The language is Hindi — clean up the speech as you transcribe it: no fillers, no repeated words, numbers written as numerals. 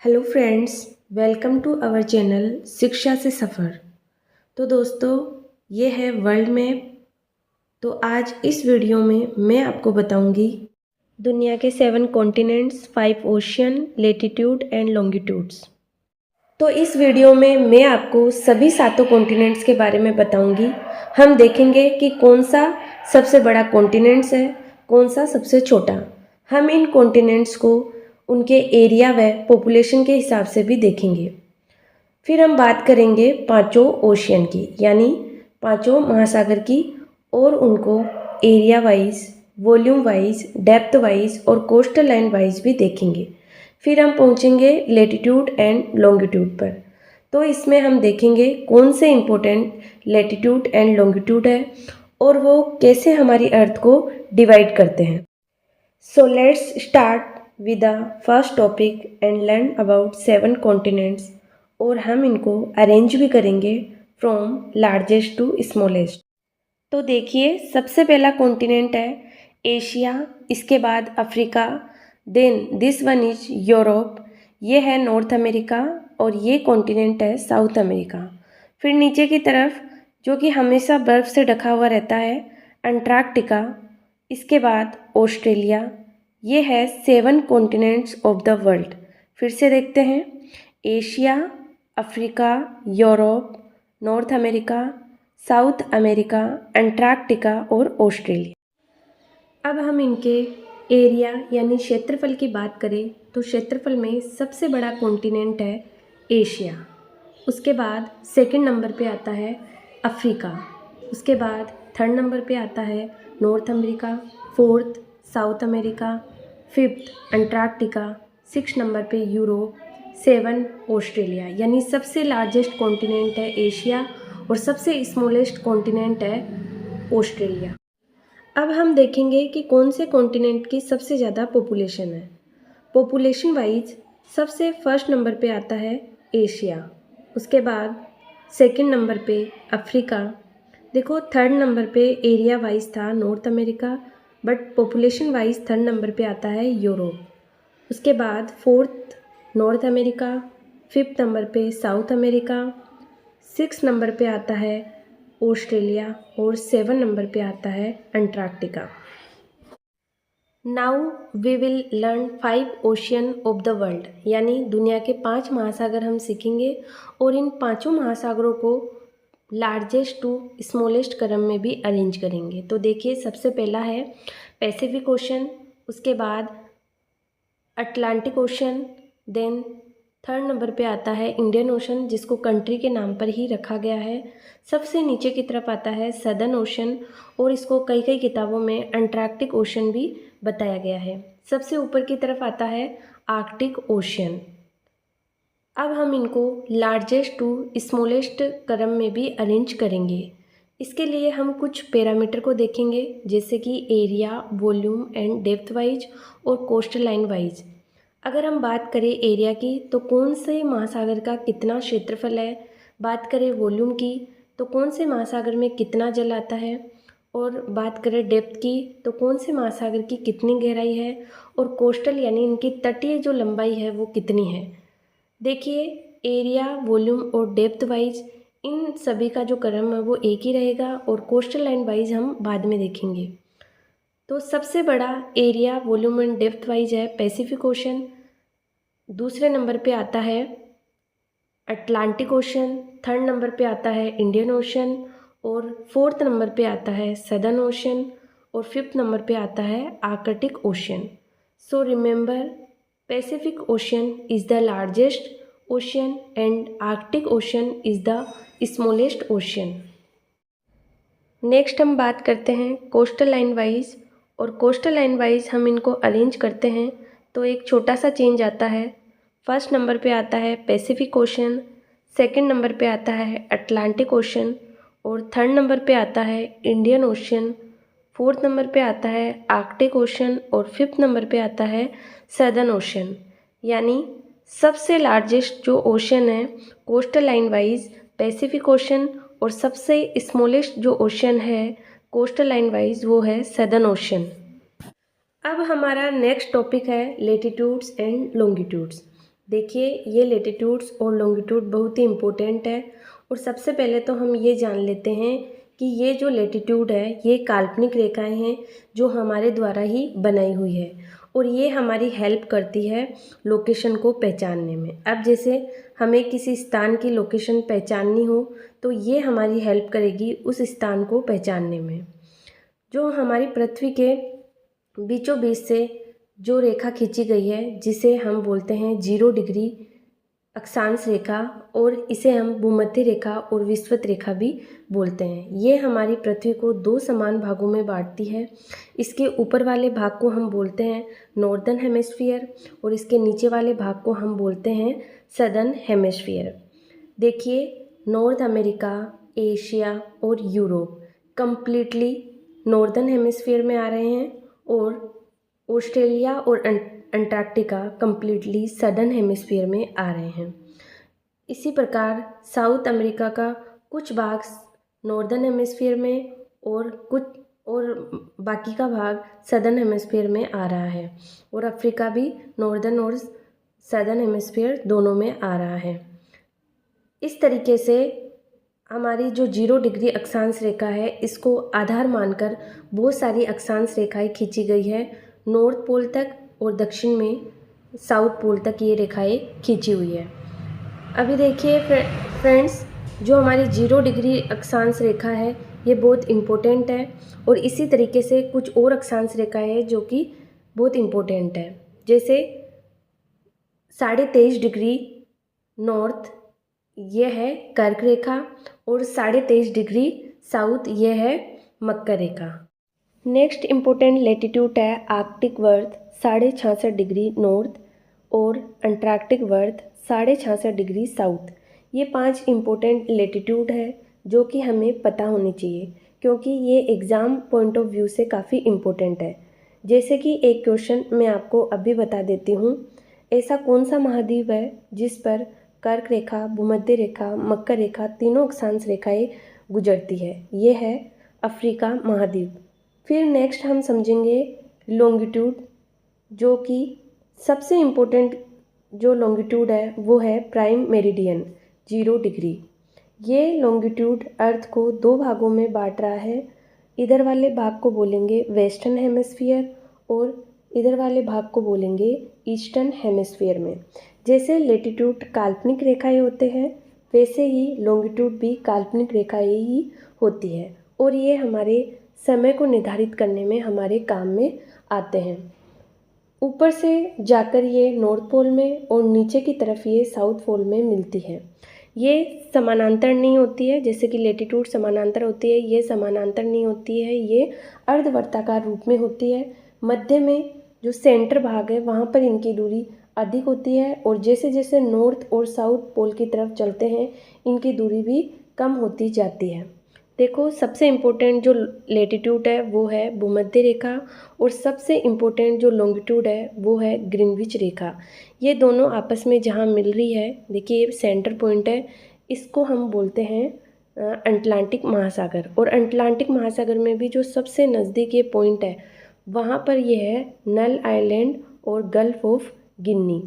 Hello friends, welcome to our channel शिक्षा से सफ़र। तो दोस्तों, ये है वर्ल्ड मैप। तो आज इस वीडियो में मैं आपको बताऊंगी दुनिया के 7 continents, 5 ocean, latitude and longitudes. तो इस वीडियो में मैं आपको सभी 7 कॉन्टिनेंट्स के बारे में बताऊंगी। हम देखेंगे कि कौन सा सबसे बड़ा कॉन्टिनेंट्स है, कौन सा सबसे छोटा। हम इन कॉन्टिनेंट्स को उनके एरिया व पॉपुलेशन के हिसाब से भी देखेंगे। फिर हम बात करेंगे 5 ओशियन की, यानी 5 महासागर की, और उनको area wise, volume wise, depth wise और कोस्टल लाइन वाइज भी देखेंगे। फिर हम पहुंचेंगे लेटीट्यूड एंड लॉन्गिट्यूड पर। तो इसमें हम देखेंगे कौन से इम्पोर्टेंट लेटीट्यूड एंड लॉन्गिट्यूड है और वो कैसे हमारी अर्थ को डिवाइड करते हैं। So let's start with the first topic and learn about 7 continents, और हम इनको अरेंज भी करेंगे फ्रॉम लार्जेस्ट टू स्मॉलेस्ट। तो देखिए, सबसे पहला कॉन्टिनेंट है एशिया, इसके बाद Africa, then this one is Europe, ये है नॉर्थ अमेरिका, और ये कॉन्टिनेंट है साउथ अमेरिका। फिर नीचे की तरफ जो कि हमेशा बर्फ़ से ढका हुआ रहता है, अंटार्कटिका, इसके बाद ऑस्ट्रेलिया। ये है 7 कॉन्टिनेंट्स ऑफ द वर्ल्ड। फिर से देखते हैं, Asia, Africa, Europe, north America, south America, Antarctica और ऑस्ट्रेलिया। अब हम इनके एरिया यानी क्षेत्रफल की बात करें तो क्षेत्रफल में सबसे बड़ा कॉन्टिनेंट है एशिया। उसके बाद सेकंड नंबर पे आता है अफ्रीका, उसके बाद थर्ड नंबर पे आता है north America, fourth south America, fifth Antarctica, 6 number पे यूरोप, 7 ऑस्ट्रेलिया। यानी सबसे लार्जेस्ट कॉन्टिनेंट है एशिया और सबसे स्मॉलेस्ट कॉन्टिनेंट है ऑस्ट्रेलिया। अब हम देखेंगे कि कौन से कॉन्टिनेंट की सबसे ज़्यादा पॉपुलेशन है। पॉपुलेशन वाइज सबसे फर्स्ट नंबर पे आता है एशिया, उसके बाद सेकंड नंबर पे अफ्रीका। देखो, थर्ड नंबर पे एरिया वाइज था north America, but population wise third number पे आता है यूरोप। उसके बाद fourth north America, fifth number पे साउथ अमेरिका, 6 नंबर पे आता है ऑस्ट्रेलिया और 7 नंबर पे आता है Antarctica. Now we will learn 5 ocean of the world, यानी दुनिया के 5 महासागर हम सीखेंगे और इन 5 महासागरों को लार्जेस्ट टू स्मॉलेस्ट क्रम में भी अरेंज करेंगे। तो देखिए, सबसे पहला है पैसिफिक ओशन, उसके बाद Atlantic Ocean, then third number पे आता है इंडियन ओशन, जिसको कंट्री के नाम पर ही रखा गया है। सबसे नीचे की तरफ आता है सदर्न ओशन, और इसको कई कई किताबों में अंटार्कटिक ओशन भी बताया गया है। सबसे ऊपर की तरफ आता है आर्कटिक ओशन। अब हम इनको लार्जेस्ट टू स्मॉलेस्ट क्रम में भी अरेंज करेंगे। इसके लिए हम कुछ पैरामीटर को देखेंगे, जैसे कि area, volume and depth wise और कोस्टल लाइन वाइज। अगर हम बात करें एरिया की तो कौन से महासागर का कितना क्षेत्रफल है, बात करें वॉल्यूम की तो कौन से महासागर में कितना जल आता है, और बात करें डेप्थ की तो कौन से महासागर की कितनी गहराई है, और कोस्टल यानी इनकी तटीय जो लंबाई है वो कितनी है। देखिए, एरिया, वॉल्यूम और डेप्थ वाइज इन सभी का जो क्रम है वो एक ही रहेगा, और कोस्टल लाइन वाइज हम बाद में देखेंगे। तो सबसे बड़ा area, volume and depth wise है पैसिफिक ओशन, दूसरे नंबर पे आता है अटलांटिक ओशन, थर्ड नंबर पे आता है इंडियन ओशन, और फोर्थ नंबर पे आता है सदर्न ओशन, और फिफ्थ नंबर पे आता है Arctic ocean. So remember, Pacific Ocean is the largest ocean and Arctic Ocean is the smallest ocean. Next हम बात करते हैं कोस्टल लाइन वाइज, और कोस्टल लाइन वाइज हम इनको अरेंज करते हैं तो एक छोटा सा चेंज आता है। फर्स्ट नंबर पे आता है पैसिफिक ओशन, सेकंड नंबर पे आता है अटलांटिक ओशन, और थर्ड नंबर पे आता है इंडियन ओशन, फोर्थ नंबर पे आता है आर्कटिक ओशन, और फिफ्थ नंबर पे आता है सदर्न ओशन। यानी सबसे लार्जेस्ट जो ओशन है coastal line wise Pacific ocean, और सबसे स्मॉलेस्ट जो ओशन है कोस्टल लाइन वाइज वो है सदर्न ओशन। अब हमारा नेक्स्ट टॉपिक है लेटीट्यूड्स एंड लॉन्गिट्यूड्स। देखिए, ये लेटीट्यूड्स और लॉन्गिट्यूड बहुत ही इम्पोर्टेंट है। और सबसे पहले तो हम ये जान लेते हैं कि ये जो लेटीट्यूड है ये काल्पनिक रेखाएं हैं जो हमारे द्वारा ही बनाई हुई है और ये हमारी हेल्प करती है लोकेशन को पहचानने में। अब जैसे हमें किसी स्थान की लोकेशन पहचाननी हो तो ये हमारी हेल्प करेगी उस स्थान को पहचानने में। जो हमारी पृथ्वी के बीचों बीच से जो रेखा खींची गई है जिसे हम बोलते हैं 0 डिग्री अक्षांश रेखा, और इसे हम भूमध्य रेखा और विषुवत रेखा भी बोलते हैं। ये हमारी पृथ्वी को 2 समान भागों में बांटती है। इसके ऊपर वाले भाग को हम बोलते हैं नॉर्दर्न हेमिस्फीयर और इसके नीचे वाले भाग को हम बोलते हैं सदर्न हेमिस्फीयर। देखिए, नॉर्थ अमेरिका, एशिया और यूरोप कंप्लीटली नॉर्दर्न हेमिस्फीयर में आ रहे हैं और ऑस्ट्रेलिया और अंटार्कटिका कंप्लीटली सदर्न हेमिस्फीयर में आ रहे हैं। इसी प्रकार साउथ अमेरिका का कुछ भाग नॉर्दर्न हेमिस्फीयर में और बाकी का भाग सदर्न हेमिस्फीयर में आ रहा है, और अफ्रीका भी नॉर्दर्न और सदर्न हेमिस्फीयर दोनों में आ रहा है। इस तरीके से हमारी जो 0 डिग्री अक्षांश रेखा है इसको आधार मानकर बहुत सारी अक्षांश रेखाएं खींची गई है। नॉर्थ पोल तक और दक्षिण में साउथ पोल तक ये रेखाएं खींची हुई है। अभी देखिए फ्रेंड्स, जो हमारी 0 डिग्री अक्षांश रेखा है ये बहुत इम्पोर्टेंट है, और इसी तरीके से कुछ और अक्षांश रेखाएं हैं जो कि बहुत इम्पोर्टेंट है। जैसे 23.5 डिग्री नॉर्थ ये है कर्क रेखा, और 23.5 डिग्री साउथ ये है मकर रेखा। नेक्स्ट इम्पोर्टेंट लेटीट्यूड है आर्कटिक वर्थ 66.5 डिग्री नॉर्थ और अंटार्कटिक वर्थ 66.5 डिग्री साउथ। ये 5 इम्पोर्टेंट लेटीट्यूड है जो कि हमें पता होनी चाहिए, क्योंकि ये एग्ज़ाम पॉइंट ऑफ व्यू से काफ़ी इम्पोर्टेंट है। जैसे कि एक क्वेश्चन मैं आपको अभी बता देती हूँ, ऐसा कौन सा महाद्वीप है जिस पर कर्क रेखा, भूमध्य रेखा, मकर रेखा तीनों अक्षांश रेखाएं गुजरती है? ये है अफ्रीका महाद्वीप। फिर नेक्स्ट हम समझेंगे लॉन्गिट्यूड, जो कि सबसे इम्पोर्टेंट जो लॉन्गिट्यूड है वो है प्राइम मेरिडियन 0 डिग्री। ये लॉन्गिट्यूड अर्थ को 2 भागों में बांट रहा है। इधर वाले भाग को बोलेंगे वेस्टर्न हेमिस्फीयर और इधर वाले भाग को बोलेंगे ईस्टर्न हेमिस्फीयर में। जैसे लेटीट्यूड काल्पनिक रेखाएं होते हैं वैसे ही लॉन्गिट्यूड भी काल्पनिक रेखाएं ही होती है, और ये हमारे समय को निर्धारित करने में हमारे काम में आते हैं। ऊपर से जाकर ये नॉर्थ पोल में और नीचे की तरफ ये साउथ पोल में मिलती है। ये समानांतर नहीं होती है, जैसे कि लेटीट्यूड समानांतर होती है, ये समानांतर नहीं होती है, ये अर्धवर्ताकार रूप में होती है। मध्य में जो सेंटर भाग है वहाँ पर इनकी दूरी अधिक होती है, और जैसे जैसे नॉर्थ और साउथ पोल की तरफ चलते हैं इनकी दूरी भी कम होती जाती है। देखो, सबसे इम्पोर्टेंट जो लेटीट्यूड है वो है भूमध्य रेखा, और सबसे इम्पोर्टेंट जो लॉन्गिट्यूड है वो है ग्रीनविच रेखा। ये दोनों आपस में जहाँ मिल रही है, देखिए ये सेंटर पॉइंट है, इसको हम बोलते हैं अटलांटिक महासागर। और अटलांटिक महासागर में भी जो सबसे नज़दीक ये पॉइंट है वहाँ पर ये है नल आइलैंड और गल्फ ऑफ गिनी।